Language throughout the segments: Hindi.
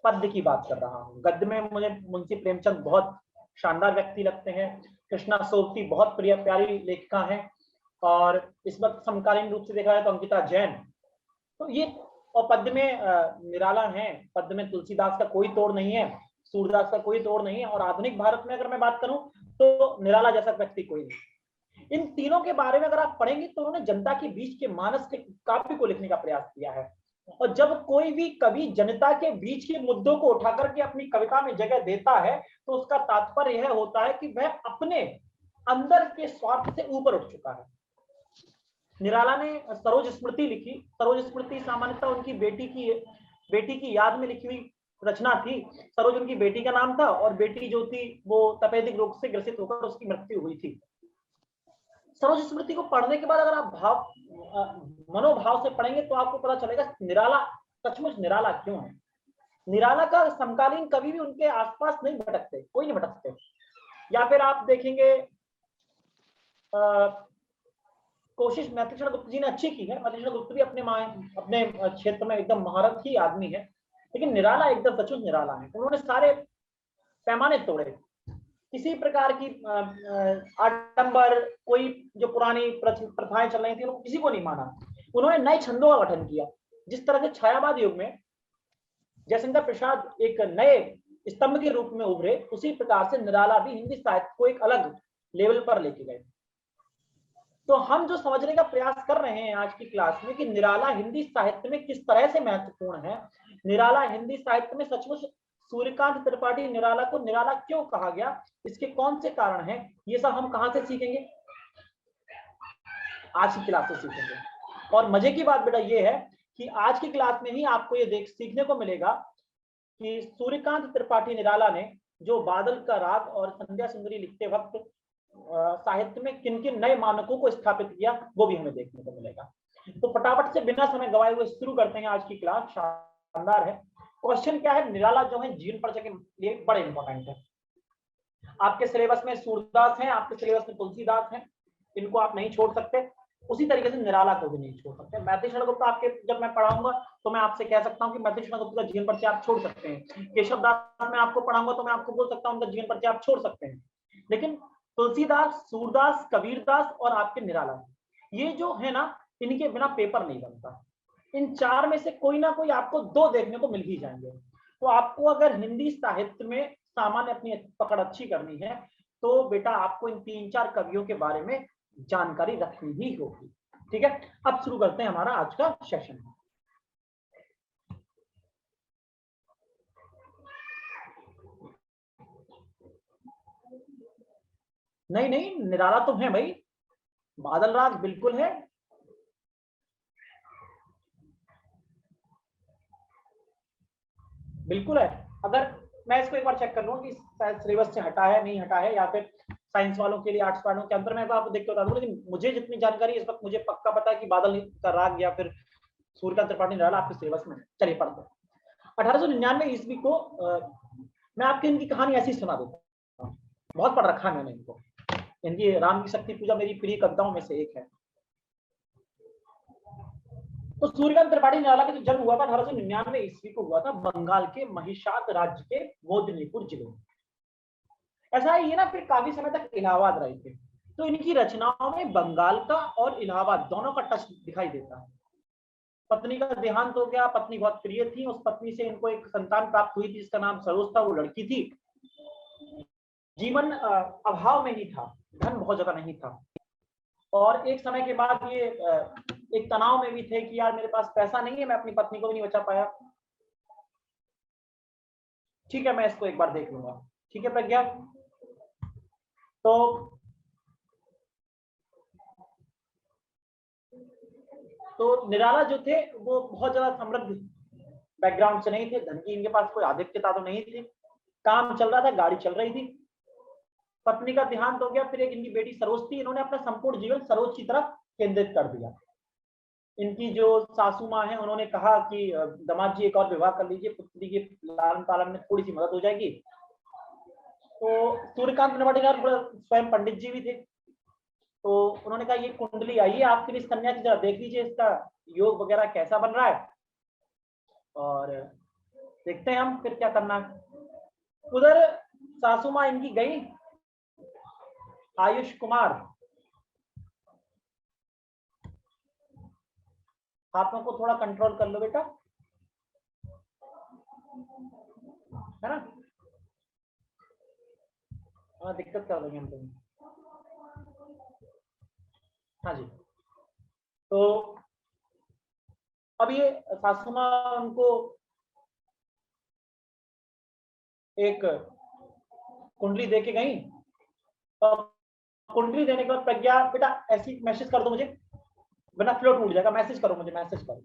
पद्य की बात कर रहा हूँ। गद्य में मुझे मुंशी प्रेमचंद बहुत शानदार व्यक्ति लगते हैं। कृष्णा सोबती बहुत प्यारी लेखिका हैं, और इस वक्त समकालीन रूप से देखा जाए तो अंकिता जैन। तो ये, और पद्य में निराला है, पद्य में तुलसीदास का कोई तोड़ नहीं है, सूरदास का कोई तोड़ नहीं है, और आधुनिक भारत में अगर मैं बात करूं तो निराला जैसा व्यक्ति कोई नहीं। इन तीनों के बारे में अगर आप पढ़ेंगे तो उन्होंने जनता के बीच के मानस के काव्य को लिखने का प्रयास किया है। और जब कोई भी कवि जनता के बीच के मुद्दों को उठा करके अपनी कविता में जगह देता है तो उसका तात्पर्य यह होता है कि वह अपने अंदर के स्वार्थ से ऊपर उठ चुका है। निराला ने सरोज स्मृति लिखी। सरोज स्मृति सामान्यतः उनकी बेटी की याद में लिखी हुई रचना थी। सरोज उनकी बेटी का नाम था, और बेटी जो थी वो तपेदिक रोग से ग्रसित होकर उसकी मृत्यु हुई थी। सरोज स्मृति को पढ़ने के बाद अगर आप मनोभाव से पढ़ेंगे तो आपको पता चलेगा निराला सचमुच निराला क्यों है। निराला का समकालीन कवि भी उनके आसपास नहीं भटकते, कोई नहीं भटकते। या फिर आप देखेंगे कोशिश मैथिलीशरण गुप्त जी ने अच्छी की है। मैथिलीशरण गुप्त भी अपने क्षेत्र में एकदम महारथी आदमी है, लेकिन निराला एकदम सचमुच निराला है। उन्होंने सारे पैमाने तोड़े, किसी प्रकार की आडंबर, कोई जो पुरानी प्रथाएं चल रही थी उनको किसी को नहीं माना। उन्होंने नए छंदों का गठन किया। जिस तरह से छायावाद युग में जयशंकर प्रसाद एक नए स्तंभ के रूप में उभरे, उसी प्रकार से निराला भी हिंदी साहित्य को एक अलग लेवल पर लेके गए। तो हम जो समझने का प्रयास कर रहे हैं आज की क्लास में कि निराला हिंदी साहित्य में किस तरह से महत्वपूर्ण है, निराला हिंदी साहित्य में सचमुच सूर्यकांत त्रिपाठी निराला को निराला क्यों कहा गया, इसके कौन से कारण हैं, ये सब हम कहां से सीखेंगे, आज की क्लास से सीखेंगे। और मजे की बात बेटा ये है कि आज की क्लास में ही आपको ये सीखने को मिलेगा कि सूर्यकांत त्रिपाठी निराला ने जो बादल का राग और संध्या सुंदरी लिखते वक्त साहित्य में किन किन नए मानकों को स्थापित किया, वो भी हमें देखने को मिलेगा। तो फटाफट से बिना समय गवाए हुए शुरू करते हैं आज की क्लास। शानदार है। क्वेश्चन क्या है, निराला जो है जीवन परिचय के लिए बड़े इंपॉर्टेंट है। आपके सिलेबस में सूरदास है, आपके सिलेबस में तुलसीदास है, इनको आप नहीं छोड़ सकते। उसी तरीके से निराला को भी नहीं छोड़ सकते। मैथिलीशरण गुप्त आपके जब मैं पढ़ाऊंगा तो मैं आपसे कह सकता हूं कि मैथिलीशरण गुप्त का जीवन परिचय आप छोड़ सकते हैं। केशव दास मैं आपको पढ़ाऊंगा तो मैं आपको बोल सकता हूं उनका जीवन परिचय आप छोड़ सकते हैं। लेकिन तुलसीदास, सूरदास, कबीरदास और आपके निराला, ये जो है ना, इनके बिना पेपर नहीं बनता। इन चार में से कोई ना कोई आपको दो देखने को मिल ही जाएंगे। तो आपको अगर हिंदी साहित्य में सामान्य अपनी पकड़ अच्छी करनी है तो बेटा आपको इन तीन चार कवियों के बारे में जानकारी रखनी ही होगी। ठीक है, अब शुरू करते हैं हमारा आज का सेशन। नहीं नहीं, निराला तो है भाई, बादल राग बिल्कुल है। बिल्कुल है। अगर मैं इसको एक बार चेक कर लूं कि सिलेबस से हटा है नहीं हटा है, या फिर साइंस वालों के लिए आर्ट्स वालों के अंदर, मैं आपको देख के बता दूं। लेकिन मुझे जितनी जानकारी इस वक्त मुझे पक्का पता है कि बादल का राग या फिर सूर्यकांत त्रिपाठी निराला आपके सिलेबस में। चलिए पढ़ते हैं। 1899 ईस्वी को मैं आपकी इनकी कहानी ऐसी सुना देता हूँ, बहुत पढ़ रखा है मैंने इनको। इनकी राम की शक्ति पूजा मेरी प्रिय कविताओं में से एक है। तो सूर्यकांत त्रिपाठी निराला का जो जन्म हुआ था 1899 ईस्वी को हुआ था बंगाल के महिषात राज्य के मोदनीपुर जिले में। ऐसा है ये ना, फिर काफी समय तक इलाहाबाद रहे थे। तो इनकी रचनाओं में बंगाल का और इलाहाबाद दोनों का टच दिखाई देता है। पत्नी का देहांत हो गया, पत्नी बहुत प्रिय थी, उस पत्नी से इनको एक संतान प्राप्त हुई थी जिसका नाम सरोज था, वो लड़की थी। जीवन अभाव में ही था, धन बहुत ज्यादा नहीं था, और एक समय के बाद ये एक तनाव में भी थे कि यार मेरे पास पैसा नहीं है, मैं अपनी पत्नी को भी नहीं बचा पाया। ठीक है, मैं इसको एक बार देख लूंगा। ठीक है प्रज्ञा। तो निराला जो थे वो बहुत ज्यादा समृद्ध बैकग्राउंड से नहीं थे, धन की इनके पास कोई आधिक्यता तो नहीं थी, काम चल रहा था, गाड़ी चल रही थी। पत्नी का देहांत हो गया, फिर एक इनकी बेटी सरोज थी, इन्होंने अपना संपूर्ण जीवन सरोज की तरफ केंद्रित कर दिया। इनकी जो सासू माँ है उन्होंने कहा कि दामाद जी एक और विवाह कर लीजिए, पुत्री के लालन पालन में थोड़ी सी मदद हो जाएगी। तो सूर्यकांत त्रिपाठी स्वयं पंडित जी भी थे, तो उन्होंने कहा ये कुंडली आई है आपके लिए, कन्या की, जरा देख लीजिए इसका योग वगैरह कैसा बन रहा है। और देखते हैं हम फिर क्या करना है। उधर सासू माँ इनकी गई, आयुष कुमार, हाथों को थोड़ा कंट्रोल कर लो बेटा, है ना, हाँ दिक्कत कर देंगे हम तुम्हें। हाँ जी, तो अब ये सासू माँ उनको एक कुंडली दे के गई, और कुंडली देने के बाद प्रज्ञा बेटा ऐसी मैसेज कर दो मुझे, वरना फ्लो टूट जाएगा, मैसेज करो मुझे, मैसेज करो।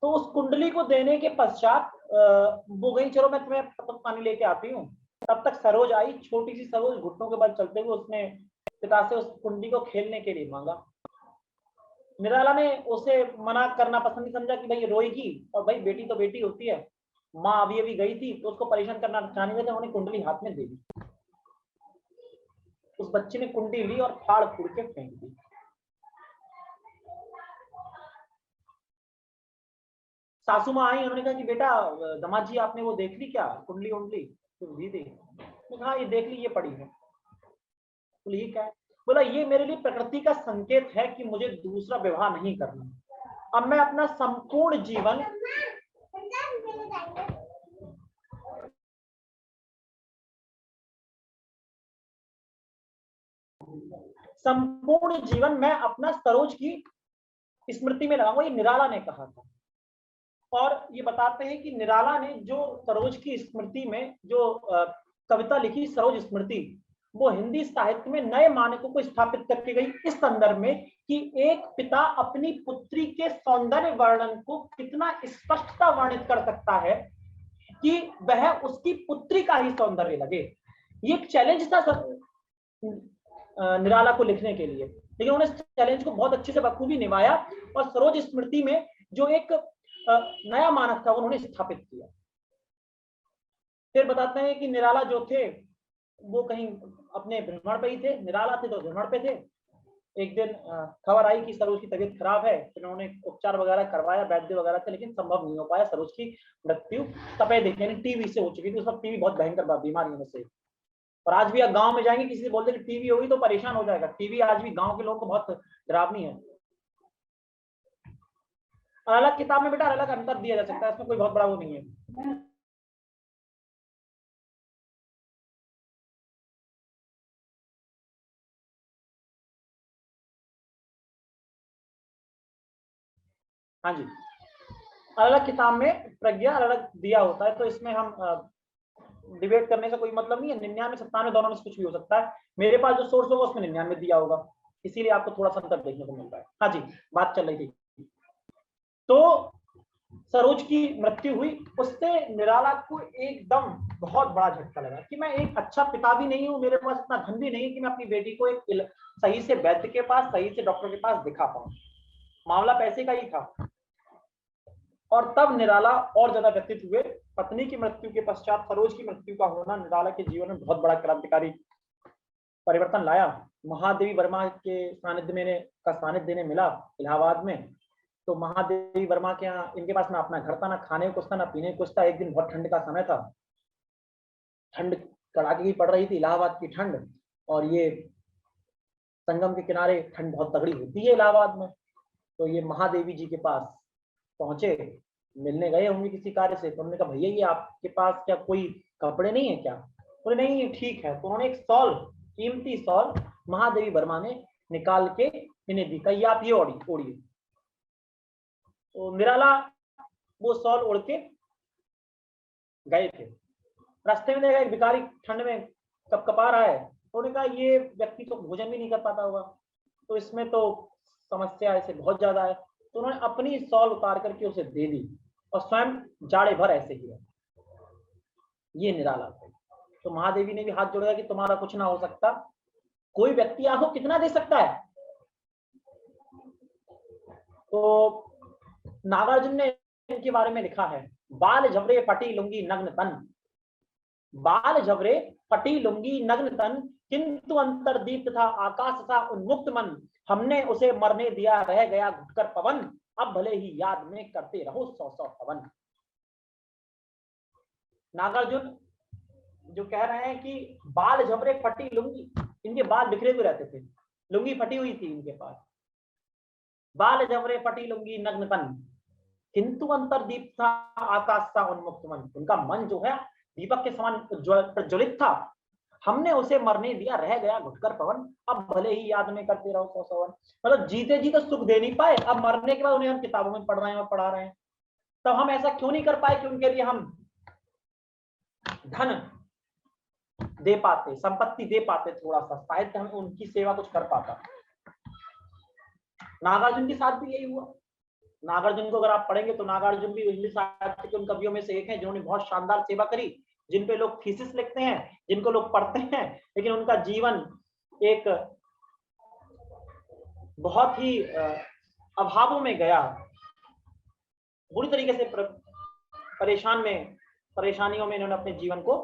तो उस कुंडली को देने के पश्चात वो गई, चलो मैं तुम्हें तब तक पानी लेके आती हूँ। तब तक सरोज आई, छोटी सी सरोज, घुटनों के बल चलते हुए उसने पिता से उस कुंडली को खेलने के लिए मांगा। निराला ने उसे मना करना पसंद नहीं समझा कि भाई रोएगी, और भाई बेटी तो बेटी होती है, माँ अभी अभी गई थी तो उसको परेशान करना चाहने लगे, उन्होंने कुंडली हाथ में दे दी। उस बच्चे ने कुंडली ली और फाड़ फूड़ के फेंक दी। सासू माँ आई, उन्होंने कहा कि बेटा दामाद जी आपने वो देख ली क्या, कुंडली उंडली? तो दीदी हाँ ये देख ली, ये पड़ी है। बोले ये क्या है? बोला ये मेरे लिए प्रकृति का संकेत है कि मुझे दूसरा विवाह नहीं करना। अब मैं अपना संपूर्ण जीवन मैं अपना सरोज की स्मृति में लगाऊंगा, ये निराला ने कहा था। और ये बताते हैं कि निराला ने जो सरोज की स्मृति में जो कविता लिखी, सरोज स्मृति, वो हिंदी साहित्य में नए मानकों को स्थापित करके गई, इस संदर्भ में कि एक पिता अपनी पुत्री के सौंदर्य वर्णन को कितना स्पष्टता वर्णित कर सकता है कि वह उसकी पुत्री का ही सौंदर्य लगे। ये एक चैलेंज था निराला को लिखने के लिए, लेकिन उन्होंने चैलेंज को बहुत अच्छे से बखूबी निभाया, और सरोज स्मृति में जो एक नया मानक था उन्होंने स्थापित किया। फिर बताते हैं कि निराला जो थे वो कहीं अपने भ्रमण पे ही थे, निराला थे तो भ्रमण पे थे। एक दिन खबर आई कि सरोज की तबीयत खराब है, तो उन्होंने उपचार वगैरह करवाया, वैद्य वगैरह थे, लेकिन संभव नहीं हो पाया। सरोज की मृत्यु तपेदिक यानी टीवी से हो चुकी थी। उस वक्त टीवी बहुत भयंकर बीमारी में से, और आज भी आप गांव में जाएंगे, किसी से बोलते कि टीवी होगी तो परेशान हो जाएगा। टीवी आज भी गांव के लोगों को बहुत डरावनी है। अलग किताब में बेटा अलग अंतर दिया जा सकता है, इसमें कोई बहुत बड़ा वो नहीं है। हाँ जी, अलग किताब में प्रज्ञा अलग दिया होता है, तो इसमें हम डिबेट करने का कोई मतलब नहीं है। 99 97 दोनों में से कुछ भी हो सकता है। मेरे पास जो सोर्स होगा उसमें 99 दिया होगा, इसीलिए आपको थोड़ा सा अंतर देखने को मिलता है। हाँ जी, बात चल रही थी। तो सरोज की मृत्यु हुई, उससे निराला को एकदम बहुत बड़ा झटका लगा कि मैं एक अच्छा पिता भी नहीं हूं, मेरे पास इतना धन भी नहीं है कि मैं अपनी बेटी को एक सही से वैद्य के पास, सही से डॉक्टर के पास दिखा पाऊं। मामला पैसे का ही था। और तब निराला और ज्यादा व्यतीत हुए। पत्नी की मृत्यु के पश्चात सरोज की मृत्यु का होना निराला के जीवन में बहुत बड़ा क्रांतिकारी परिवर्तन लाया। महादेवी वर्मा के सानिध्य ने मिला इलाहाबाद में। तो महादेवी वर्मा के यहाँ, इनके पास ना अपना घर था, ना खाने को कुछ था, ना पीने को कुछ था। एक दिन बहुत ठंड का समय था, ठंड कड़ाके की पड़ रही थी, इलाहाबाद की ठंड, और ये संगम के किनारे ठंड बहुत तगड़ी होती है इलाहाबाद में। तो ये महादेवी जी के पास पहुंचे, मिलने गए होंगे किसी कार्य से। तो उन्होंने कहा भैया ये आपके पास क्या कोई कपड़े नहीं है क्या? बोले नहीं ये ठीक है। तो उन्होंने एक सॉल, कीमती सॉल महादेवी वर्मा ने निकाल के इन्हें दी, कही आप ये ओढ़िए। तो निराला वो सॉल ओढ़ के गए थे। रास्ते में देखा एक भिखारी ठंड में कपकपा रहा है। तो उन्होंने कहा ये व्यक्ति तो भोजन भी नहीं कर पाता होगा, तो इसमें तो समस्या ऐसे बहुत ज्यादा है। तो उन्होंने अपनी सॉल उतार करके उसे दे दी, और स्वयं जाड़े भर ऐसे ही है। ये निराला थे। तो महादेवी ने भी हाथ जोड़ा कि तुम्हारा कुछ ना हो सकता, कोई व्यक्ति आपको कितना दे सकता है। तो नागार्जुन ने इनके बारे में लिखा है, बाल झबरे फटी लुंगी नग्न तन, बाल झबरे फटी लुंगी नग्न तन, किंतु अंतर्दीप्त था आकाश सा उन्मुक्त मन, हमने उसे मरने दिया रह गया घुटकर पवन, अब भले ही याद में करते रहो 100 100 पवन। नागार्जुन जो कह रहे हैं कि बाल झबरे फटी लुंगी, इनके बाल बिखरे हुए रहते थे, लुंगी फटी हुई थी इनके पास, बाल झबरे फटी लुंगी नग्न तन, किंतु अंतर्दीप था आकाश सा उन्मुक्त मन। उनका मन जो है दीपक के समान प्रज्वलित था, हमने उसे मरने दिया, रह गया घुटकर पवन, अब भले ही याद में करते रहो सौ सवन। मतलब जीते जी तो सुख दे नहीं पाए, अब मरने के बाद उन्हें हम किताबों में पढ़ रहे हैं और पढ़ा रहे हैं। तब हम ऐसा क्यों नहीं कर पाए कि उनके लिए हम धन दे पाते, संपत्ति दे पाते, थोड़ा सा शायद हम उनकी सेवा कुछ कर पाता। नागार्जुन के साथ भी यही हुआ। नागार्जुन को अगर आप पढ़ेंगे तो नागार्जुन भी इंग्लिश साहित्य के उन कवियों में से एक हैं जिन्होंने बहुत शानदार सेवा करी, जिन पे लोग थीसिस लिखते हैं, जिनको लोग पढ़ते हैं, लेकिन उनका जीवन एक बहुत ही अभावों में गया, बुरी तरीके से परेशानियों में इन्होंने अपने जीवन को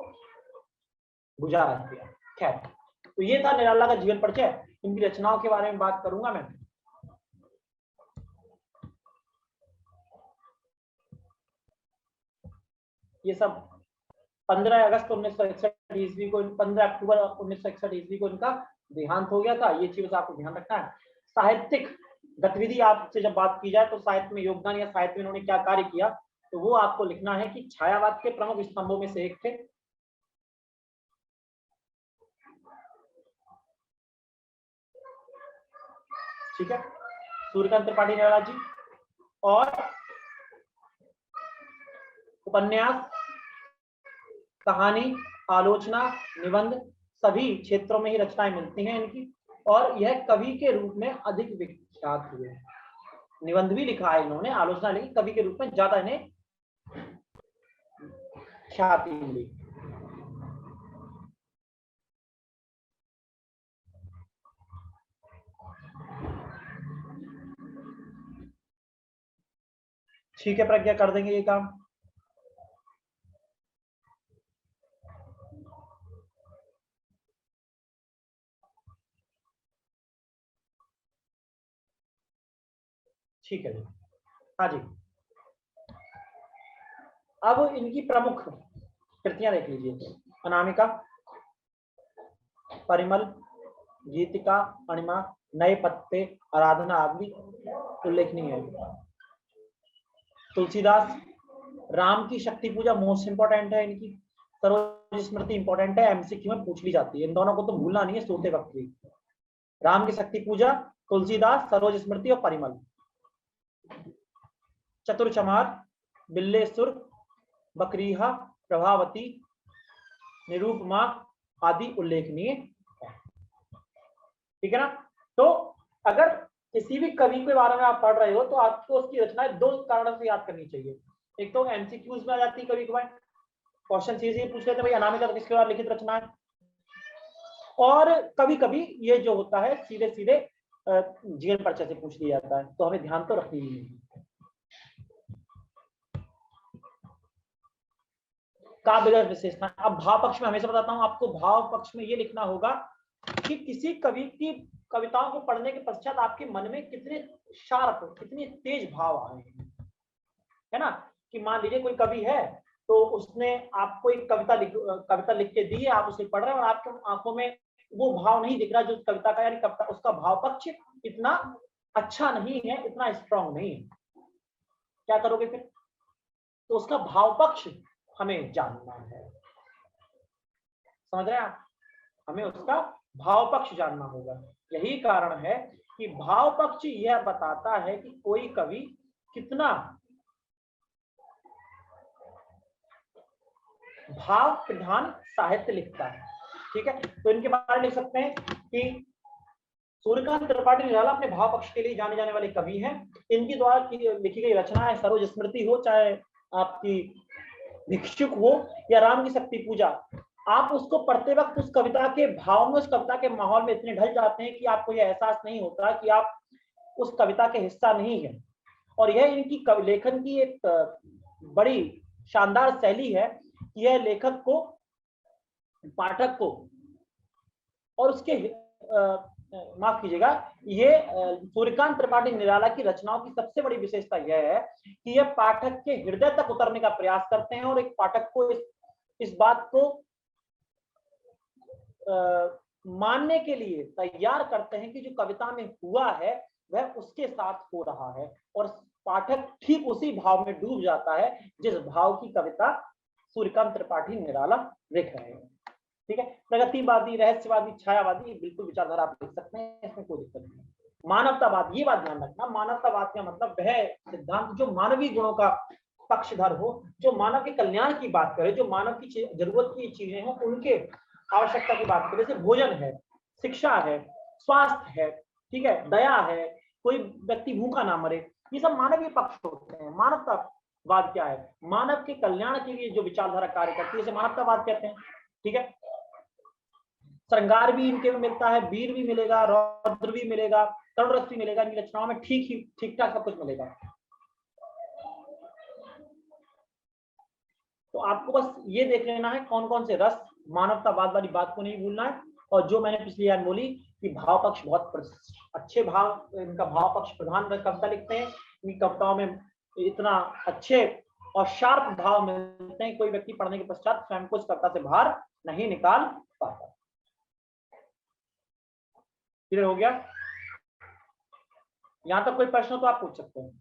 गुजारा किया। खैर, तो ये था निराला का जीवन परिचय। इनकी रचनाओं के बारे में बात करूंगा मैं। ये सब 15 अगस्त 1961 ईस्वी को, 15 अक्टूबर 1961 ईस्वी को इनका देहांत हो गया था। ये चीज आपको ध्यान रखना है। साहित्यिक गतिविधि आपसे जब बात की जाए तो साहित्य में योगदान या साहित्य में इन्होंने क्या कार्य किया, तो वो आपको लिखना है कि छायावाद के प्रमुख स्तंभों में से एक थे। ठीक है, सूर्यकांत त्रिपाठी निराला जी, और उपन्यास, कहानी, आलोचना, निबंध, सभी क्षेत्रों में ही रचनाएं मिलती हैं इनकी, और यह कवि के रूप में अधिक विख्यात हुए। निबंध भी लिखा है इन्होंने, आलोचना लिखी, कवि के रूप में ज्यादा इन्हें ख्याति मिली। ठीक है प्रज्ञा, कर देंगे ये काम। ठीक है जी, हाँ जी। अब इनकी प्रमुख कृतियां देख लीजिए। अनामिका, परिमल, गीतिका, अणिमा, नए पत्ते, आराधना आदि उल्लेखनीय है। तुलसीदास, राम की शक्ति पूजा मोस्ट इंपॉर्टेंट है इनकी। सरोज स्मृति इंपॉर्टेंट है, एमसीक्यू में पूछ ली जाती है, इन दोनों को तो भूलना नहीं है सोते वक्त भी। राम की शक्ति पूजा, तुलसीदास, सरोज स्मृति और परिमल। चतुरचमार, बिल्लेसुर, बकरीहा, प्रभावती, निरूपमा आदि उल्लेखनीय है। ठीक है ना। तो अगर किसी भी कवि के बारे में आप पढ़ रहे हो तो आपको उसकी रचनाएं दो कारणों से याद करनी चाहिए। एक तो एमसीक्यूज में आ जाती है, कभी कभार क्वेश्चन सीधे पूछ लेते हैं भाई अनामिका किसके द्वारा लिखित रचना है, और कभी कभी ये जो होता है सीधे सीधे जीवन परिचय से पूछ लिया जाता है, तो हमें ध्यान तो रखनी ही है। काव्य विशेषता, अब भाव पक्ष में हमेशा बताता हूं आपको, भाव पक्ष में ये लिखना होगा कि किसी कवि की कविताओं को पढ़ने के पश्चात आपके मन में कितने शार्प, कितने तेज भाव आए हैं, है ना। कि मान लीजिए कोई कवि है तो उसने आपको एक कविता लिख के दी है, आप उसे पढ़ रहे हैं और आपके आंखों में वो भाव नहीं दिख रहा जो कविता का, यानी कविता उसका भाव पक्ष इतना अच्छा नहीं है, इतना स्ट्रांग नहीं है, क्या करोगे फिर? तो उसका भाव पक्ष हमें जानना है, समझ रहे हैं आप, हमें उसका भाव पक्ष जानना होगा। यही कारण है कि भाव पक्ष यह बताता है कि कोई कवि कितना भाव प्रधान साहित्य लिखता है। ठीक है, तो इनके बारे में लिख सकते हैं कि सूर्यकांत त्रिपाठी निराला अपने भाव पक्ष के लिए जाने जाने वाले कवि हैं। इनकी द्वारा लिखी गई रचनाएं सरोज स्मृति हो, चाहे आपकी भिक्षुक हो या राम की शक्ति पूजा, आप उसको पढ़ते वक्त उस कविता के भाव में, उस कविता के माहौल में इतने ढल जाते हैं कि आपको यह एहसास नहीं होता कि आप उस कविता के हिस्सा नहीं है। और यह इनकी लेखन की एक बड़ी शानदार शैली है कि यह लेखक को, पाठक को और उसके माफ कीजिएगा, ये सूर्यकांत त्रिपाठी निराला की रचनाओं की सबसे बड़ी विशेषता यह है कि यह पाठक के हृदय तक उतरने का प्रयास करते हैं और एक पाठक को इस इस बात को मानने के लिए तैयार करते हैं कि जो कविता में हुआ है वह उसके साथ हो रहा है, और पाठक ठीक उसी भाव में डूब जाता है जिस भाव की कविता सूर्यकांत त्रिपाठी निराला लिख रहे हैं। ठीक है, प्रगतिवादी, रहस्यवादी, छायावादी, बिल्कुल विचारधारा आप लिख सकते हैं, इसमें कोई दिक्कत नहीं। मानवतावाद, ये बात ध्यान रखना, मानवतावाद का मतलब वह सिद्धांत जो मानवीय गुणों का पक्षधर हो, जो मानव के कल्याण की बात करे, जो मानव की जरूरत की चीजें हो उनके आवश्यकता की बात करे, जैसे भोजन है, शिक्षा है, स्वास्थ्य है, ठीक है, दया है, कोई व्यक्ति भूखा ना मरे, ये सब मानवीय पक्ष होते हैं। मानवतावाद क्या है? मानव के कल्याण के लिए जो विचारधारा कार्य करती है उसे मानवतावाद कहते हैं। ठीक है, श्रृंगार भी इनके में मिलता है, वीर भी मिलेगा, रौद्र भी मिलेगा, करुण रस भी मिलेगा, इनकी रचनाओं में ठीक ठाक सब कुछ मिलेगा। तो आपको बस ये देख लेना है कौन कौन से रस, मानवतावाद वाली बात को नहीं भूलना है। और जो मैंने पिछली बार बोली कि भाव पक्ष बहुत अच्छे भाव, इनका भाव पक्ष प्रधान कविता लिखते हैं, इन कविताओं में इतना अच्छे और शार्प भाव मिलते हैं, कोई व्यक्ति पढ़ने के पश्चात स्वयं को इस कविता से बाहर नहीं निकाल पाता। क्लियर हो गया? यहां तक कोई प्रश्न हो तो आप पूछ सकते हैं।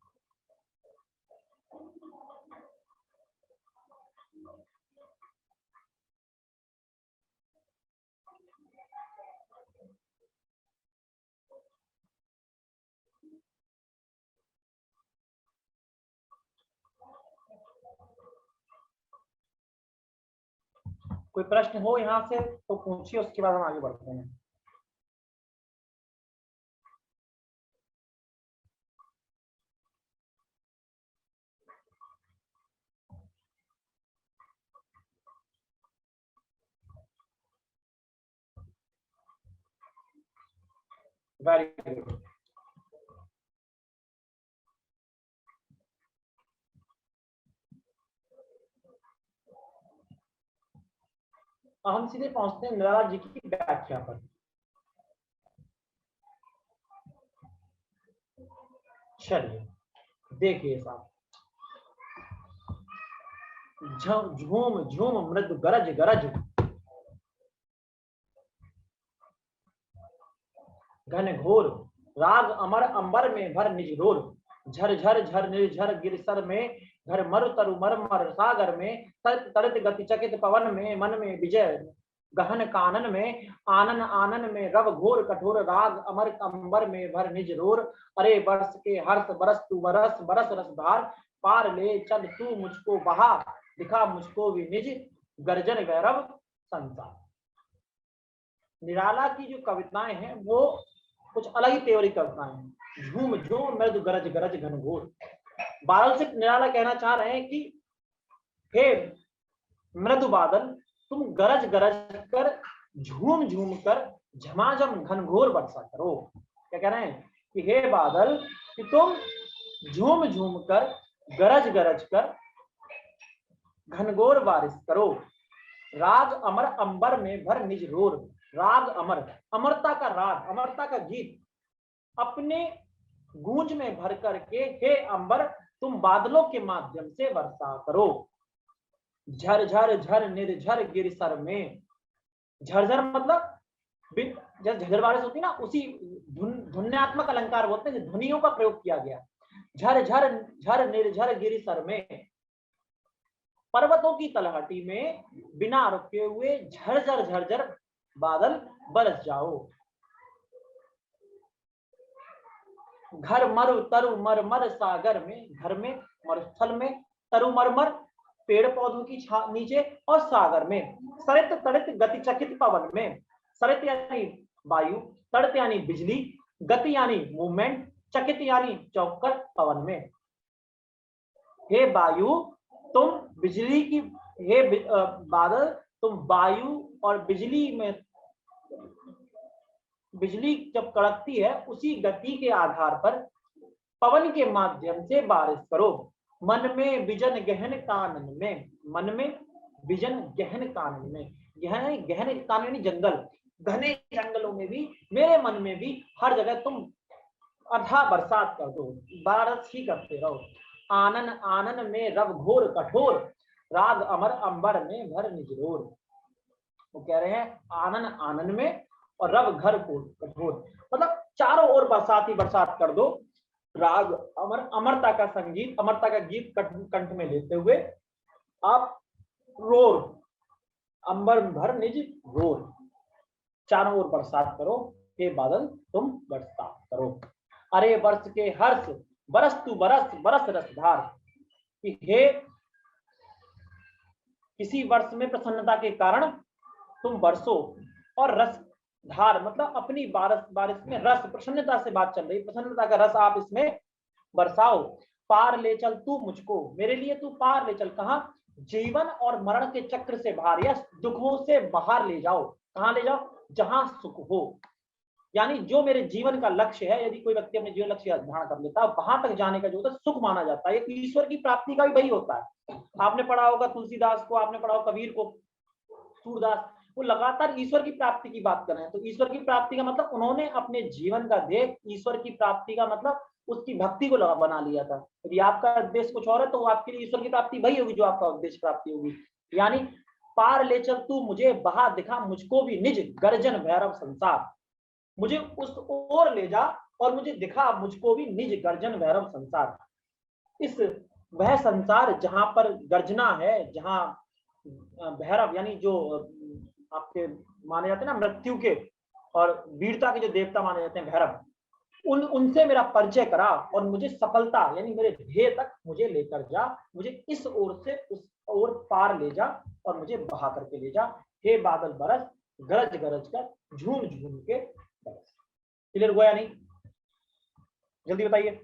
कोई प्रश्न हो यहां से तो पूछिए, उसके बाद हम आगे बढ़ते हैं। Very good. हम सीधे पहुंचते हैं निराला जी की व्याख्या पर। चलिए देखिए साहब, झूम झूम मृदु गरज गरज, घन घोर राग अमर अंबर में भर निज रोर, झर झर झर निर्झर गिरसर में, घर मरु तरु मर मर सागर में, तड़ित तड़ित गति चकित पवन में, मन में विजय गहन कानन में, आनन आनन में रव घोर कठोर, राग अमर अंबर में भर निज रोर, अरे बरस के हर्ष बरस तू बरस, बरस रस धार पार ले चल तू मुझको बहा, दिखा मुझको भी निज गर्जन वैरव संसार। निराला की जो कविताएं हैं वो कुछ अलग ही तेवरी कविताएं हैं। झूम झूम मृदु गरज गरज घनघोर, बादल से निराला कहना चाह रहे हैं कि हे मृदु बादल, तुम गरज गरज कर, झूम झूम कर, झमाझम घनघोर बरसा करो। क्या कह रहे हैं कि हे बादल कि तुम झूम झूम कर, गरज गरज कर घनघोर बारिश करो, राग अमर अंबर में भर निज रोर, राग अमर, अमरता का राग, अमरता का गीत अपने गूंज में भर करके हे अंबर तुम बादलों के माध्यम से वर्षा करो, झर झर झर निर्झर गिरसर में, झरझर मतलब जब झरझर बारिश होती ना, उसी ध्वन्यात्मक अलंकार बोलते हैं, ध्वनियों का प्रयोग किया गया। झर झर झर निर्झर गिरसर में, पर्वतों की तलहटी में बिना रुके हुए झरझर झरझर बादल बरस जाओ, घर मरु तरु मरमर सागर में, घर में मरुस्थल में, तरु मरमर पेड़ पौधों की नीचे, और सागर में सरित तड़ित गति चकित पवन में, सरित यानी वायु, तड़ित यानी बिजली, गति यानी मूवमेंट, चकित यानी चौककर पवन में। हे वायु तुम बिजली की, हे बादल तुम वायु और बिजली में, बिजली जब कड़कती है उसी गति के आधार पर पवन के माध्यम से बारिश करो, मन में विजन गहन कानन में, मन में विजन गहन कानन में, गहन कानन जंगल, घने जंगलों में भी, मेरे मन में भी हर जगह तुम अथा बरसात कर दो, बारिश ही करते रहो, आनन आनन में रव घोर कठोर, राग अमर अंबर में भर निजरोर। वो कह रहे हैं आनन आनन में और रव घर को कठोर, मतलब चारों ओर बरसात ही बरसात कर दो। राग अमर, अमरता का संगीत, अमरता का गीत कंठ में लेते हुए आप रोर, अंबर भर निज रोर, चारों ओर बरसात करो, हे बादल तुम बरसात करो। अरे वर्ष के हर्ष बरस तू बरस बरस रसधार, कि हे किसी वर्ष में प्रसन्नता के कारण तुम बरसो, और रस धार मतलब अपनी बारिश, बारिश में रस, प्रसन्नता से बात चल रही, प्रसन्नता का रस आप इसमें बरसाओ। पार ले चल तू मुझको, मेरे लिए तू पार ले चल, कहां? जीवन और मरण के चक्र से बाहर, या दुखों से बाहर ले जाओ। कहां ले जाओ? जहां सुख हो, यानी जो मेरे जीवन का लक्ष्य है, यदि कोई व्यक्ति अपने जीवन लक्ष्य धारण कर लेता है, वहां तक जाने का जो होता है सुख माना जाता है। ये ईश्वर की प्राप्ति का भी वही होता है। आपने पढ़ा होगा तुलसीदास को, आपने पढ़ा होगा कबीर को, सूरदास, वो लगातार ईश्वर की प्राप्ति की बात कर रहे हैं। तो ईश्वर की प्राप्ति का मतलब उन्होंने अपने जीवन का ध्येय ईश्वर की प्राप्ति का मतलब उसकी भक्ति को बना लिया था। यदि आपका उद्देश्य कुछ और है तो आपके लिए ईश्वर की प्राप्ति वही होगी जो आपका उद्देश्य प्राप्ति होगी। यानी पार ले चल तू मुझे, बहा दिखा मुझको भी निज गर्जन भैरव संसार, मुझे उस ओर ले जा और मुझे दिखा मुझको भी निज गर्जन भैरव संसार। इस वह संसार जहां पर गर्जना है, जहां भैरव यानी जो आपके माने जाते हैं ना मृत्यु के और वीरता के जो देवता माने जाते हैं भैरव, उनसे मेरा परिचय करा और मुझे सफलता यानी मेरे ध्येय तक मुझे लेकर जा, मुझे इस ओर से उस ओर पार ले जा और मुझे बहा करके ले जा। हे बादल बरस गरज गरज कर झूम झूम के बरस। क्लियर हुआ या नहीं? जल्दी बताइए।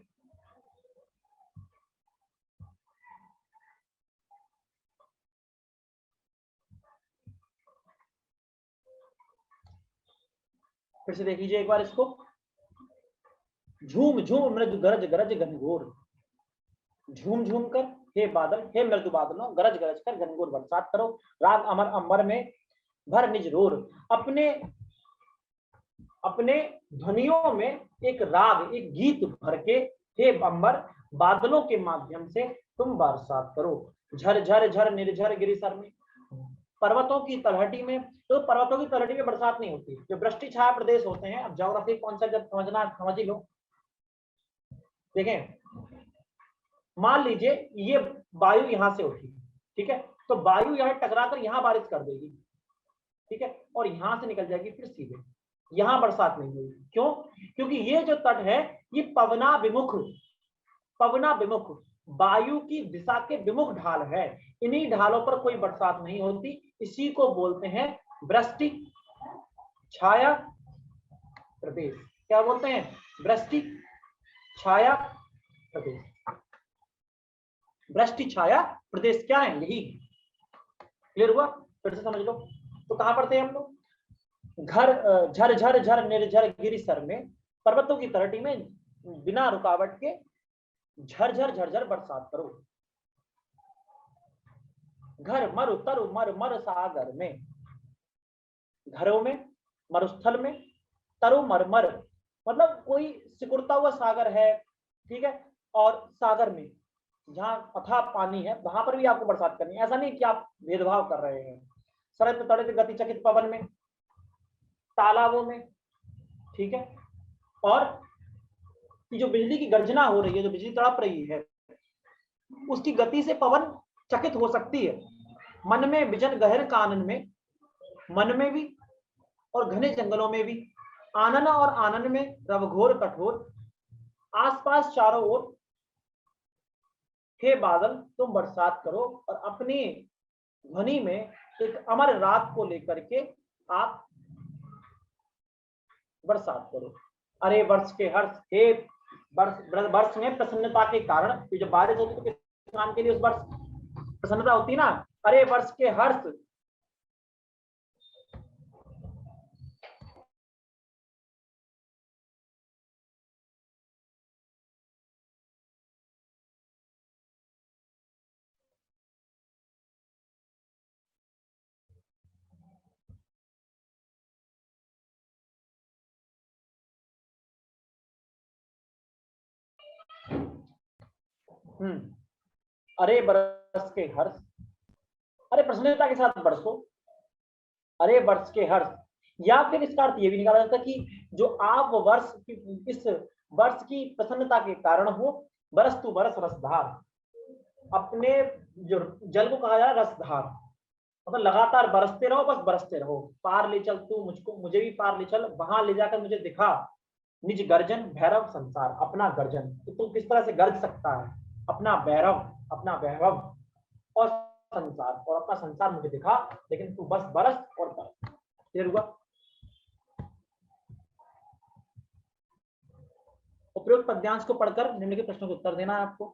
फिर से देख लीजिए एक बार इसको। झूम झूम मृदु गरज गरज घनघोर, झूम झूम कर हे बादल, हे मृदु बादलों, गरज गरज कर घनघोर बरसात करो। राग अमर अंबर में भर निज रोर, अपने अपने ध्वनियों में एक राग, एक गीत भर के हे अंबर बादलों के माध्यम से तुम बरसात करो। झर झर झर निर्झर गिरिसर में, पर्वतों की तलहटी में, तो पर्वतों की तलहटी में बरसात नहीं होती, जो वृष्टि छाया प्रदेश होते हैं। अब ज्योग्राफी कॉन्सेप्ट जब समझना समझ ही लो। देखें, मान लीजिए ये वायु यहां से उठी, ठीक है, तो वायु यहां टकराकर यहां बारिश कर देगी, ठीक है, और यहां से निकल जाएगी फिर सीधे, यहां बरसात नहीं होगी। क्यों? क्योंकि ये जो तट है ये पवना विमुख, पवना विमुख वायु की दिशा के विमुख ढाल है, इन्हीं ढालों पर कोई बरसात नहीं होती। इसी को बोलते हैं वृष्टि छाया प्रदेश। क्या बोलते हैं? वृष्टि छाया प्रदेश। वृष्टि छाया प्रदेश क्या है? यही। क्लियर हुआ? फिर से समझ लो। तो कहां पढ़ते हैं हम लोग? घर झर झर झर निर्झर गिरिसर में, पर्वतों की तलहटी में बिना रुकावट के झरझर झरझर बरसात करो। घर मरु तरु मर मर सागर में, घरों में, मरुस्थल में, तरु मर मर मतलब कोई सिकुड़ता हुआ सागर है, ठीक है, और सागर में जहां अथाह पानी है वहां पर भी आपको बरसात करनी है। ऐसा नहीं कि आप भेदभाव कर रहे हैं। सरत तड़ित गति चकित पवन में, तालाबों में, ठीक है, और जो बिजली की गर्जना हो रही है, जो बिजली तड़प रही है, उसकी गति से पवन चकित हो सकती है। मन में विजन गहन कानन में, मन में भी और घने जंगलों में भी, आनन और आनन में रवघोर कठोर, आसपास चारों ओर हे बादल तुम बरसात करो, और अपनी ध्वनि में एक अमर रात को लेकर के आप बरसात करो। अरे वर्ष के हर्ष, हे वर्ष में प्रसन्नता के कारण, जब बारिश होती है तो किसान के लिए उस वर्ष प्रसन्नता होती है ना। अरे वर्ष के हर्ष, अरे बरस के हर्ष, अरे प्रसन्नता के साथ बरसो, अरे वर्ष के हर्ष। या फिर इसका अर्थ ये भी निकाला जाता है कि जो आप वर्ष की, इस वर्ष की प्रसन्नता के कारण हो, बरस तू बरस रसधार। अपने जो जल को कहा जा रहा है रसधार, मतलब लगातार बरसते रहो, बस बरसते रहो। पार ले चल तू मुझको, मुझे भी पार ले चल, वहां ले जाकर मुझे दिखा निज गर्जन भैरव संसार। अपना गर्जन, तो तू किस तरह से गर्ज सकता है, अपना भैरव, अपना वैभव और संसार, और अपना संसार मुझे दिखा, लेकिन तू बस बरस और बरस। क्लियर हुआ? उपरोक्त पद्यांश को पढ़कर निम्नलिखित प्रश्नों के उत्तर देना है आपको।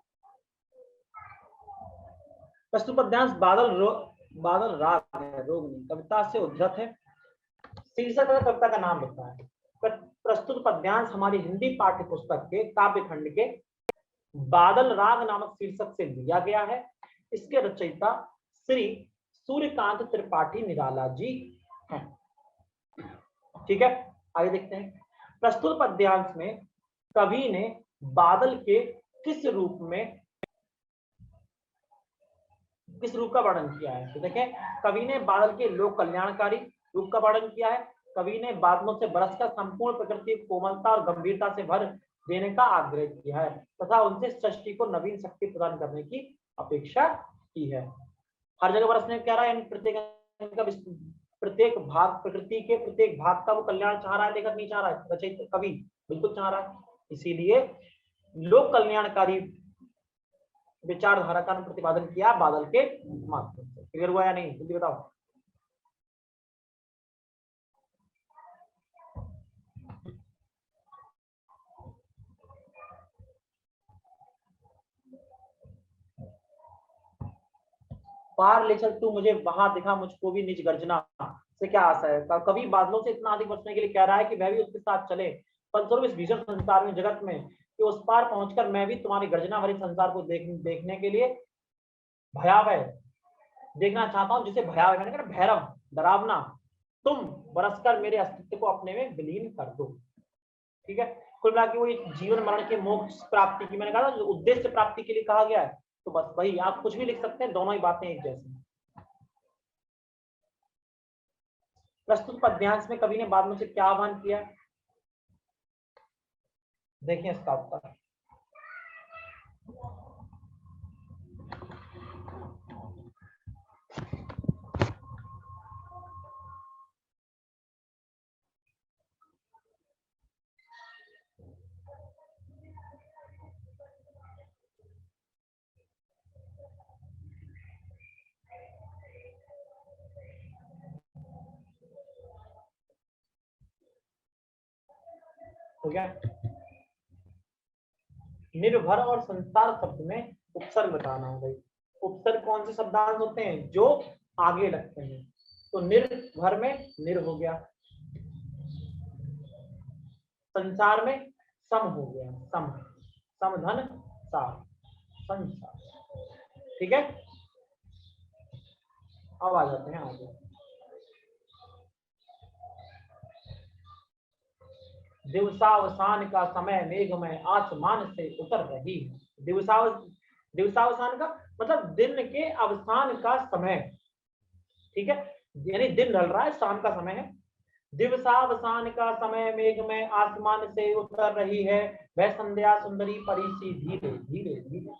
प्रस्तुत पद्यांश बादल राग है, रोग नहीं, कविता से उद्धृत है। शीर्षक कविता का नाम लिखा है। प्रस्तुत पद्यांश हमारी हिंदी पाठ्य पुस्तक के काव्य खंड के बादल राग नामक शीर्षक से लिया गया है। इसके रचयिता श्री सूर्यकांत त्रिपाठी निराला जी हैं। ठीक है, आगे देखते हैं। प्रस्तुत पद्यांश में कवि ने बादल के किस रूप का वर्णन किया है? तो देखें, कवि ने बादल के लोक कल्याणकारी रूप का वर्णन किया है। कवि ने बादलों से बरसकर संपूर्ण प्रकृति की कोमलता और गंभीरता से भर देने का आग्रह किया है तथा उनसे सृष्टि को नवीन शक्ति प्रदान करने की अपेक्षा की है। हर जगह बरसने क्या रहा है, प्रत्येक भाग, प्रकृति के प्रत्येक भाग का वो कल्याण चाह रहा है, लेखक नहीं चाह रहा है, रचयिता कवि बिल्कुल चाह रहा है। इसीलिए लोक कल्याणकारी विचारधारा का प्रतिपादन किया बादल के माध्यम से। क्लियर हुआ या नहीं, जल्दी बताओ। पार ले चल तू मुझे वहां दिखा, मुझको भी निज गर्जना से क्या आशा है? कवि बादलों से इतना अधिक बरसने के लिए कह रहा है कि वह भी उसके साथ चले, फलस्वरूप इस भीषण संसार में, जगत में, कि उस पार पहुंचकर मैं भी तुम्हारी गर्जना भरी संसार को देखने के लिए भयावह देखना चाहता हूं, जिसे भयावह मैंने कहा भैरव, डरावना, तुम बरसकर मेरे अस्तित्व को अपने में विलीन कर दो। ठीक है, कुल मिला के वो जीवन मरण के मोक्ष प्राप्ति की, मैंने कहा उद्देश्य प्राप्ति के लिए कहा गया है। तो बस वही, आप कुछ भी लिख सकते हैं, दोनों ही बातें एक जैसी। प्रस्तुत पद्यांश में कवि ने बादलों से क्या आह्वान किया, देखिए इसका उत्तर। हो गया। निर्भर और संसार शब्द में उपसर्ग बताना है भाई। उपसर्ग कौन से शब्दांश होते हैं? जो आगे लगते हैं। तो निर्भर में निर हो गया, संसार में सम हो गया, सम, समधन सार, संसार। ठीक है, अब आ जाते हैं आगे। दिवसावसान का समय मेघमय आसमान से उतर रही है। दिवसावसान का मतलब दिन के अवसान का समय। ठीक है, यानी दिन ढल रहा है, शाम का समय है। दिवसावसान का समय मेघमय आसमान से उतर रही है, वह संध्या सुंदरी परी सी धीरे धीरे धीरे।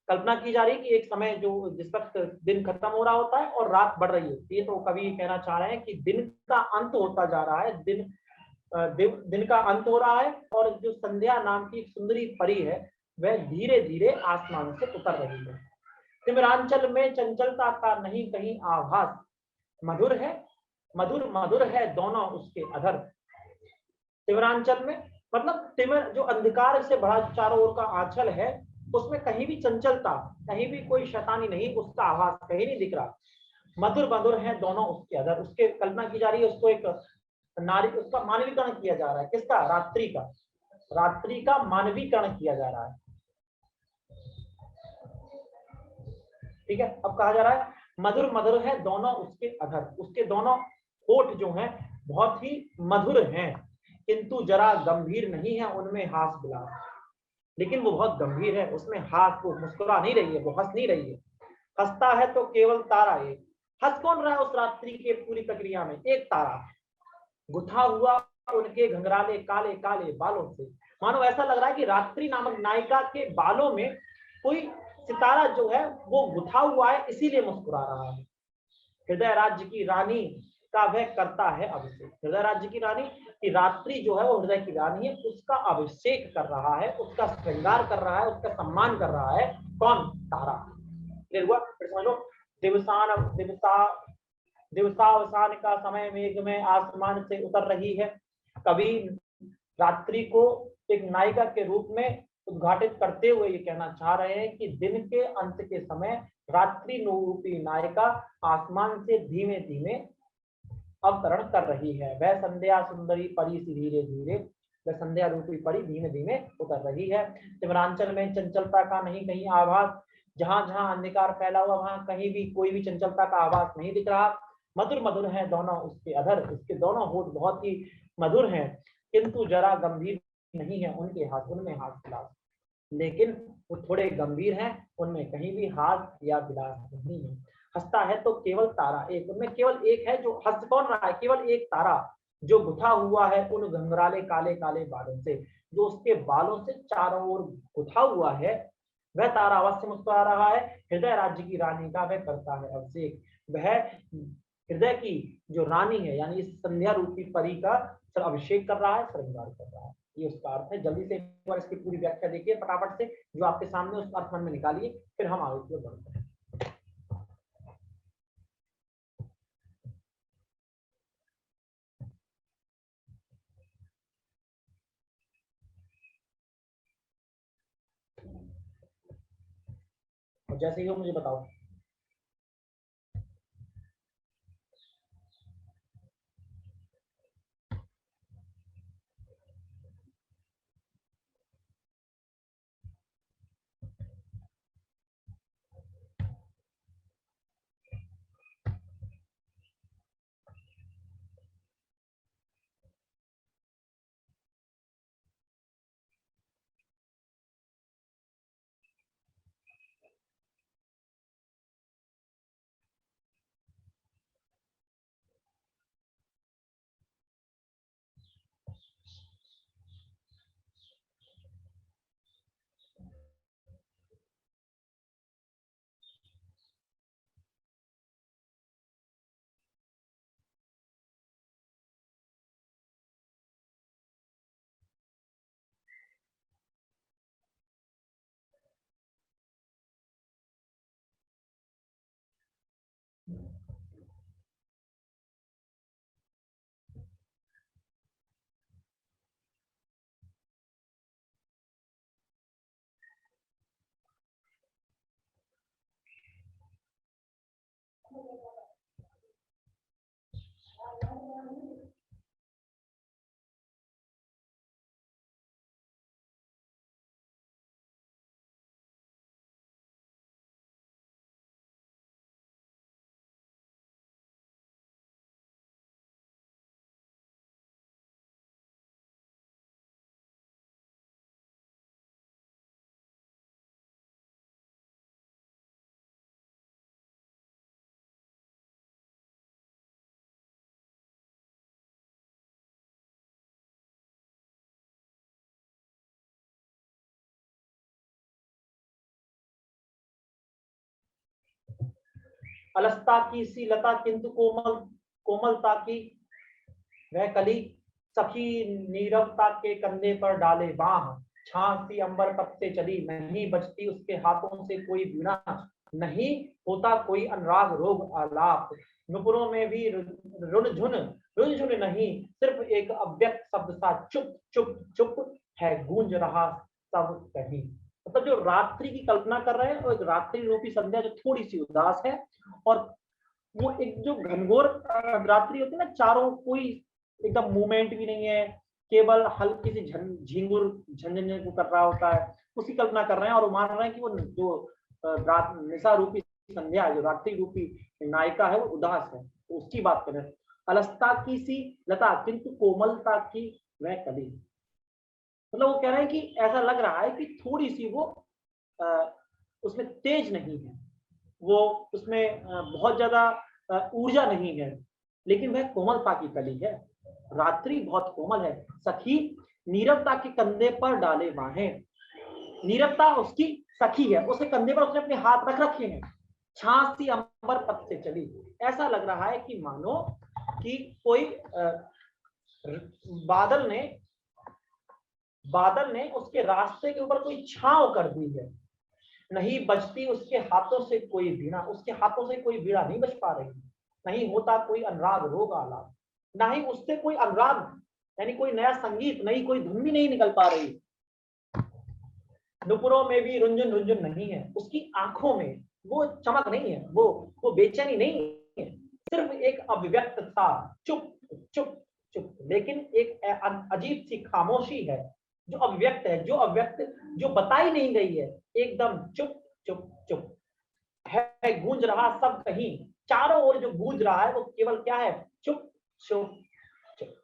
कल्पना की जा रही है कि एक समय जो जिस वक्त दिन खत्म हो रहा होता है और रात बढ़ रही होती है, तो कवि कहना चाह रहे हैं कि दिन का अंत होता जा रहा है, दिन का अंत हो रहा है, और जो संध्या नाम की सुंदरी परी है वह धीरे धीरे आसमान से उतर रही है। तिमिरांचल में चंचलता का नहीं कहीं आभास, मधुर है, मधुर मधुर है दोनों उसके अधर। तिमिरांचल में मतलब तिमिर जो अंधकार से भरा चारों ओर का आंचल है, उसमें कहीं भी चंचलता, कहीं भी कोई शैतानी नहीं, उसका आभास कहीं नहीं दिख रहा। मधुर मधुर है दोनों उसके अधर। उसके कल्पना की जा रही है, उसको एक नारी, उसका मानवीकरण किया जा रहा है। किसका? रात्रि का मानवीकरण किया जा रहा है। ठीक है, अब कहा जा रहा है मधुर मधुर है दोनों उसके अधर। उसके दोनों होठ जो हैं बहुत ही मधुर हैं, किंतु जरा गंभीर नहीं है उनमें हास विलास। लेकिन वो बहुत गंभीर है, उसमें हास, वो मुस्कुरा नहीं रही है, वो हंस नहीं रही है। हंसता है तो केवल तारा एक। हंस कौन रहा है उस रात्रि के पूरी प्रक्रिया में? एक तारा गुथा हुआ उनके घंघराले काले काले बालों से। मानो ऐसा लग रहा है कि रात्रि नामक नायिका के बालों में कोई सितारा जो है वो गुथा हुआ है, इसीलिए मुस्कुरा रहा है। हृदय राज्य की रानी का वह करता है अभिषेक। हृदय राज्य की रानी की रात्रि जो है वो हृदय की रानी है, उसका अभिषेक कर रहा है, उसका श्रृंगार कर रहा है, उसका सम्मान कर रहा है। कौन? तारा। क्लियर हुआ? फिर समझ लो। दिवसान दिवसा दिवसावसान का समय मेघ में आसमान से उतर रही है। कवि रात्रि को एक नायिका के रूप में उद्घाटित करते हुए ये कहना चाह रहे हैं कि दिन के अंत के समय रात्रि रूपी नायिका आसमान से धीमे धीमे अवतरण कर रही है। वह संध्या सुंदरी परी सी धीरे धीरे, वह संध्या रूपी परी धीमे धीमे उतर रही है। तिमरांचल में चंचलता का नहीं कहीं आभास, जहां जहां अंधकार फैला हुआ वहां कहीं भी कोई भी चंचलता का आभास नहीं दिख रहा। मधुर मधुर हैं दोनों उसके अधर, उसके दोनों होठ बहुत ही मधुर हैं, किंतु जरा गंभीर नहीं है उनके हाथ, उनमें हाथ विलास, लेकिन वो थोड़े गंभीर हैं, उनमें कहीं भी हाथ या विलास नहीं है। हंसता है तो केवल तारा एक, उनमें केवल एक है जो हंस कौन रहा है? केवल एक तारा जो गुथा हुआ है उन घंघराले काले काले बालों से, जो उसके बालों से चारों ओर गुथा हुआ है, वह तारा अवश्य मुस्कुरा रहा है। हृदय राज्य की रानी का वह करता है अभिषेक। वह हृदय की जो रानी है यानी इस संध्या रूपी परी का अभिषेक कर रहा है, श्रृंगार कर रहा है। ये उसका अर्थ है। जल्दी से एक बार इसकी पूरी व्याख्या देखिए फटाफट से, जो आपके सामने उसका अर्थ मन में निकालिए, फिर हम आगे की ओर बढ़ते हैं। और जैसे ही हो मुझे बताओ। अलसता की सी लता किंतु कोमल कोमलता की वह कली, सखी नीरवता के कंधे पर डाले बाह, छांसी अंबर तक से चली, नहीं बजती उसके हाथों से कोई वीणा, नहीं होता कोई अनुराग रोग आलाप, नुपुरों में भी रुनझुन नहीं, सिर्फ एक अव्यक्त शब्द सा चुप चुप चुप है गूंज रहा सब कहीं। मतलब जो रात्रि की कल्पना कर रहे हैं और रात्रि रूपी संध्या जो थोड़ी सी उदास है, और वो एक जो घनघोर रात्रि होती है ना, चारों कोई एकदम मूवमेंट भी नहीं है, केवल हल्की सी झिंगुर झंझन को कर रहा होता है, उसकी कल्पना कर रहे हैं। और वो मान रहे हैं कि वो जो रात निशा रूपी संध्या जो रात्रि रूपी नायिका है वो उदास है, तो उसकी बात कर रहे हैं। अलसता की सी लता किंतु कोमलता की वह कली, मतलब वो कह रहे हैं कि ऐसा लग रहा है कि थोड़ी सी वो उसमें तेज नहीं है, वो उसमें बहुत ज्यादा ऊर्जा नहीं है, लेकिन वह कोमलता की कली है। रात्रि बहुत कोमल है, सखी नीरवता के कंधे पर डाले बाहें। नीरवता उसकी सखी है, उसके कंधे पर उसने अपने हाथ रख रखे हैं। छाछ सी अंबर पथ से चली, ऐसा लग रहा है कि मानो कि कोई बादल ने उसके रास्ते के ऊपर कोई छांव कर दी है। नहीं बजती उसके हाथों से कोई वीणा, उसके हाथों से कोई वीणा नहीं बज पा रही। नहीं होता कोई अनुराग रोग आलाप, ना ही उससे कोई अनुराग यानी कोई नया संगीत, नई कोई धुन भी नहीं निकल पा रही। नुपुरों में भी रुंझुन रुंझुन नहीं है, उसकी आंखों में वो चमक नहीं है, वो बेचैनी नहीं है, सिर्फ एक अभिव्यक्त सा चुप चुप चुप, लेकिन एक अजीब सी खामोशी है जो अभिव्यक्त है, जो अभिव्यक्त जो बताई नहीं गई है, एकदम चुप चुप चुप है। गूंज रहा सब कहीं, चारों ओर जो गूंज रहा है वो केवल क्या है, चुप चुप चुप।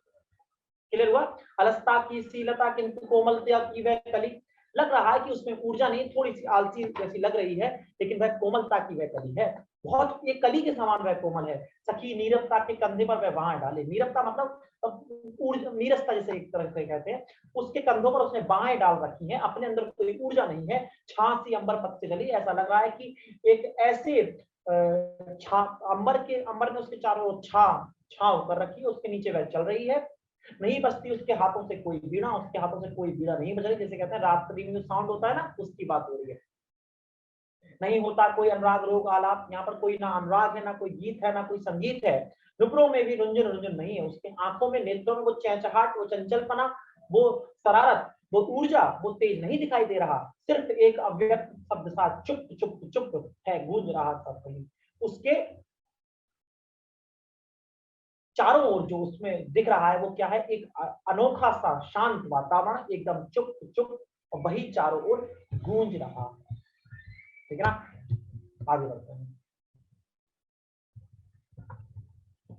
क्लियर हुआ? अलसता की शीलता किंतु कोमलता की वह कली, लग रहा है कि उसमें ऊर्जा नहीं, थोड़ी सी आलसी जैसी लग रही है, लेकिन वह कोमलता की वह कली है, बहुत एक कली के समान वह कोमल है। सखी नीरवता के कंधे पर वह बाहें डाले, नीरवता मतलब नीरसता जिसे एक तरह से कहते हैं, उसके कंधों पर उसने बाहें डाल रखी हैं, अपने अंदर कोई ऊर्जा नहीं है। छाछ सी अंबर पथ से चली, ऐसा लग रहा है कि एक ऐसे अंबर में उसके चारों ओर छाव कर रखी है, उसके नीचे वह चल रही है। नहीं बजती उसके हाथों से कोई वीणा, उसके हाथों से कोई वीणा नहीं बज रही, जैसे कहते हैं रात्रि में जो साउंड होता है ना, उसकी बात हो रही है। नहीं होता कोई अनुराग रोग आलाप, यहाँ पर कोई ना अनुराग है, ना कोई गीत है, ना कोई संगीत है। नुपुरों में भी रुंझुन रुंझुन नहीं है, उसके आंखों में, नेत्रों में वो चहचहाट, वो चंचलपना, वो शरारत, वो ऊर्जा, वो तेज नहीं दिखाई दे रहा, सिर्फ एक अव्यक्त शब्द सा चुप चुप चुप है, गूंज रहा सब कहीं। उसके चारों ओर जो उसमें दिख रहा है वो क्या है, एक अनोखा सा शांत वातावरण, एकदम चुप चुप, और वही चारों ओर गूंज रहा। ठीक है ना? आगे बढ़ते हैं।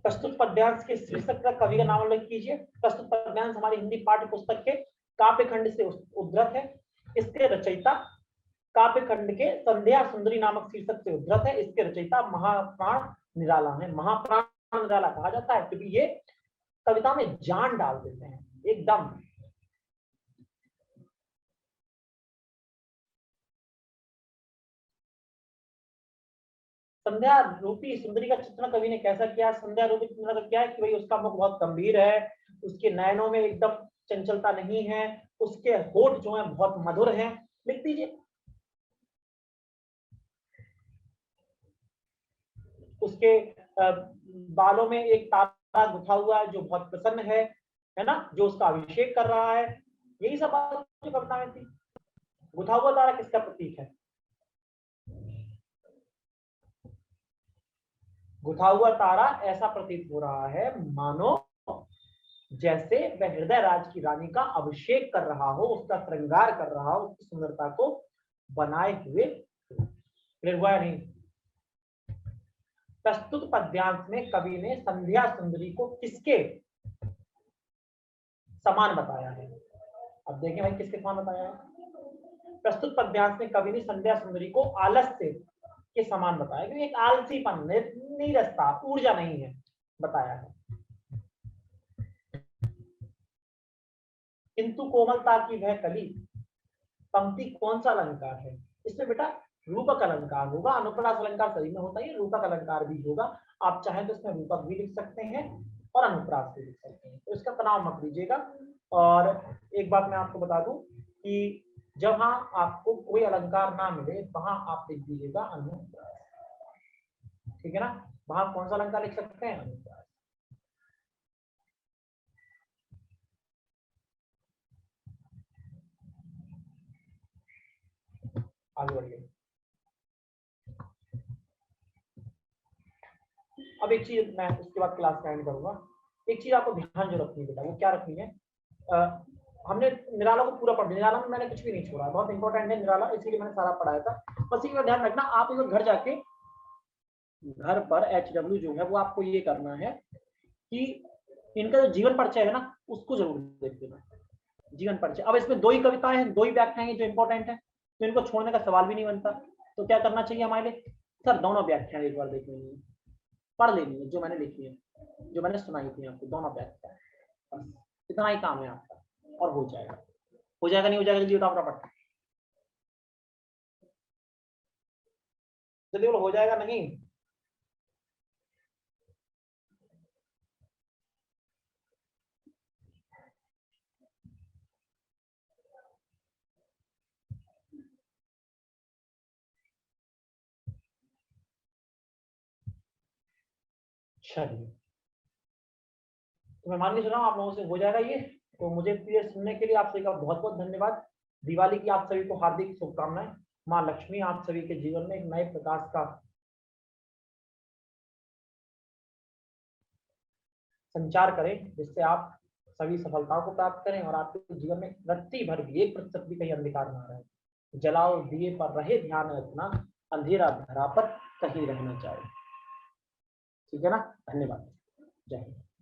प्रस्तुत पद्यांश के शीर्षक का कवि का नाम उल्लेख कीजिए। प्रस्तुत पद्यांश हमारी हिंदी पाठ्य पुस्तक के काव्य खंड से उद्धृत है। इसके रचयिता काव्य खंड के संध्या सुंदरी नामक शीर्षक से उद्धृत है। इसके रचयिता महाप्राण निराला है। महाप्राण निराला कहा जाता है क्योंकि ये कविता में जान डाल देते हैं एकदम। संध्या रूपी सुंदरी का चित्रण कवि ने कैसा किया? संध्या रूपी चित्रण का क्या है कि भाई उसका मुख बहुत गंभीर है, उसके नयनों में एकदम चंचलता नहीं है, उसके होठ जो है बहुत मधुर हैं। लिख दीजिए। उसके बालों में एक तारा गुथा हुआ है जो बहुत प्रसन्न है ना, जो उसका अभिषेक कर रहा है। यही सब बात जो कविता में थी। गुथा हुआ तारा किसका प्रतीक है? गुथा हुआ तारा ऐसा प्रतीत हो रहा है मानो जैसे वह हृदय राज की रानी का अभिषेक कर रहा हो, उसका श्रृंगार कर रहा हो, उसकी सुंदरता को बनाए हुए। नहीं। प्रस्तुत पद्यांश में कवि ने संध्या सुंदरी को किसके समान बताया है? अब देखें भाई किसके समान बताया है। प्रस्तुत पद्यांश में कवि ने संध्या सुंदरी को आलस्य के समान बताया, क्योंकि एक आलसीपन, नीरसता, ऊर्जा नहीं है, बताया है। किंतु कोमलता की वह कली, पंक्ति कौन सा अलंकार है? इसमें बेटा रूपक अलंकार होगा। अनुप्रास अलंकार सभी में होता है, रूपक अलंकार भी होगा। आप चाहे तो इसमें रूपक भी लिख सकते हैं और अनुप्रास भी लिख सकते हैं, तो इसका तनाव मत लीजिएगा। और एक बात मैं आपको बता दूं कि जहां आपको कोई अलंकार ना मिले वहां आप लिख दीजिएगा अनुप्रास। ठीक है ना? वहां कौन सा अलंकार लिख सकते हैं? अनुप्रास। आगे बढ़िए। अब एक चीज मैं उसके बाद क्लास का एंड करूंगा। एक चीज आपको ध्यान जो रखनी है बेटा, वो क्या रखनी है? हमने निराला को पूरा पढ़ लिया, निराला में मैंने कुछ भी नहीं छोड़ा, बहुत इंपॉर्टेंट है निराला, इसीलिए मैंने सारा पढ़ाया था। बस एक बार ध्यान रखना, आप एक बार घर जाके घर पर HW जो है वो आपको ये करना है कि इनका जो जीवन परिचय है ना उसको जरूर देख लेना। जीवन परिचय, अब इसमें 2 ही कविताएं हैं, 2 ही व्याख्याएं हैं जो इंपॉर्टेंट है, तो इनको छोड़ने का सवाल भी नहीं बनता। तो क्या करना चाहिए हमारे लिए? सर दोनों व्याख्या एक बार देख लेनी है, पढ़ लेनी है, जो मैंने लिखी है, जो मैंने सुनाई थी आपको, दोनों व्याख्या, बस इतना ही काम है आपका और हो जाएगा। हो जाएगा नहीं हो जाएगा, जल्दी उठाओ फटाफट, जल्दी बोलो, हो जाएगा नहीं? चलिए, तो मैं मान के चल रहा हूँ आप लोगों से हो जाएगा ये। तो मुझे क्लियर सुनने के लिए आप सभी का बहुत बहुत धन्यवाद। दिवाली की आप सभी को हार्दिक शुभकामनाएं। माँ लक्ष्मी आप सभी के जीवन में एक नए प्रकाश का संचार करें, जिससे आप सभी सफलताओं को प्राप्त करें और आपके जीवन में रत्ती भर भी 1% भी कहीं अंधकार ना रहे। जलाओ दिए पर रहे ध्यान रखना, अंधेरा धरा पर कहीं रहना चाहिए। ठीक है ना? धन्यवाद। जय हिंद।